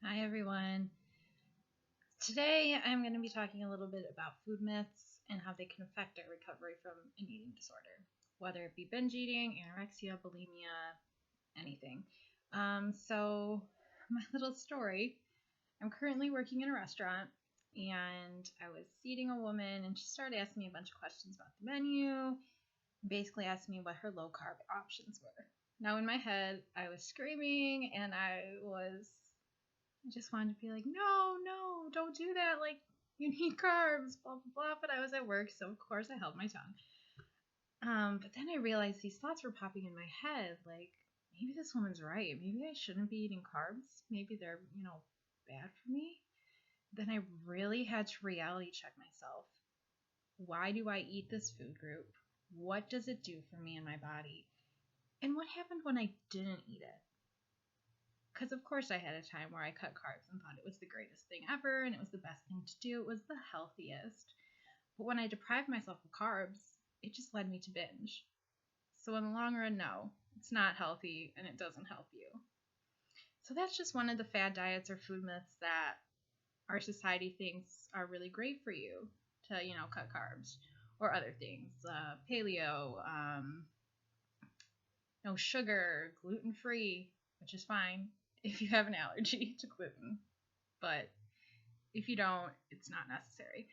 Hi everyone. Today I'm going to be talking a little bit about food myths and how they can affect our recovery from an eating disorder, whether it be binge eating, anorexia, bulimia, anything. So my little story, I'm currently working in a restaurant and I was seating a woman and she started asking me a bunch of questions about the menu, basically asking me what her low carb options were. Now in my head, I was screaming and I just wanted to be like, no, don't do that. Like, you need carbs, blah, blah, blah. But I was at work, so of course I held my tongue. But then I realized these thoughts were popping in my head. Like, maybe this woman's right. Maybe I shouldn't be eating carbs. Maybe they're, bad for me. Then I really had to reality check myself. Why do I eat this food group? What does it do for me and my body? And what happened when I didn't eat it? Because of course I had a time where I cut carbs and thought it was the greatest thing ever and it was the best thing to do. It was the healthiest. But when I deprived myself of carbs, it just led me to binge. So in the long run, no, it's not healthy and it doesn't help you. So that's just one of the fad diets or food myths that our society thinks are really great for you to, cut carbs or other things. Paleo, no sugar, gluten-free, which is fine if you have an allergy to gluten, but if you don't, it's not necessary.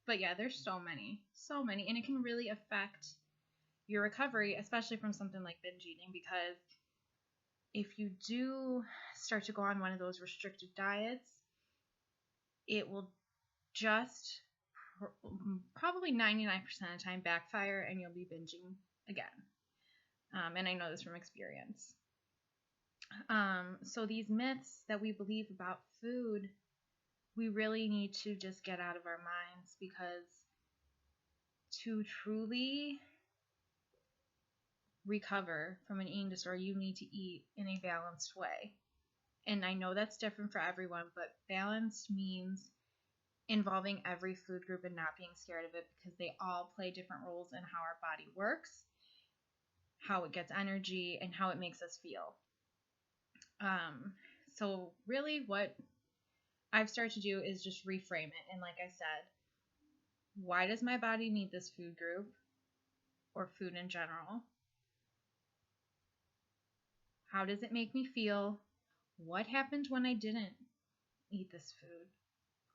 But yeah, there's so many, and it can really affect your recovery, especially from something like binge eating, because if you do start to go on one of those restrictive diets, it will just probably 99% of the time backfire and you'll be binging again. And I know this from experience. So these myths that we believe about food, we really need to just get out of our minds, because to truly recover from an eating disorder, you need to eat in a balanced way. And I know that's different for everyone, but balanced means involving every food group and not being scared of it, because they all play different roles in how our body works, how it gets energy, and how it makes us feel. So really what I've started to do is just reframe it. And like I said, why does my body need this food group or food in general? How does it make me feel? What happened when I didn't eat this food?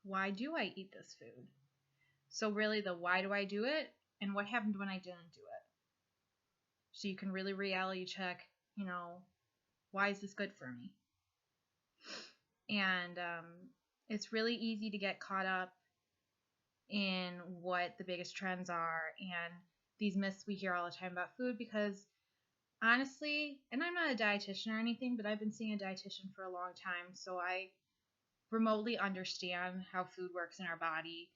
Why do I eat this food? So really the why do I do it and what happened when I didn't do it. So you can really reality check, why is this good for me? And it's really easy to get caught up in what the biggest trends are and these myths we hear all the time about food, because honestly, and I'm not a dietitian or anything, but I've been seeing a dietitian for a long time, so I remotely understand how food works in our body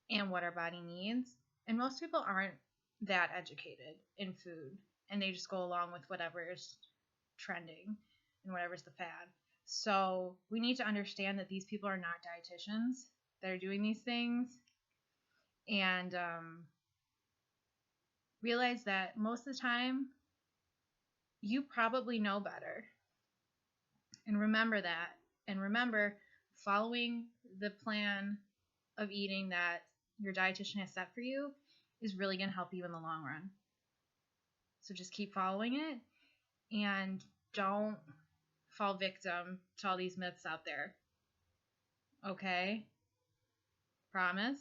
and what our body needs. And most people aren't that educated in food, and they just go along with whatever is trending and whatever's the fad. So we need to understand that these people are not dietitians that are doing these things, and realize that most of the time you probably know better. And remember that. And remember, following the plan of eating that your dietitian has set for you is really going to help you in the long run. So just keep following it and don't fall victim to all these myths out there. Okay? Promise?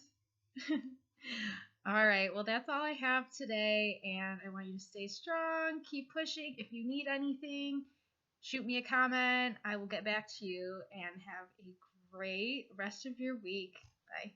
All right, well, that's all I have today, and I want you to stay strong, keep pushing. If you need anything, shoot me a comment. I will get back to you, and have a great rest of your week. Bye.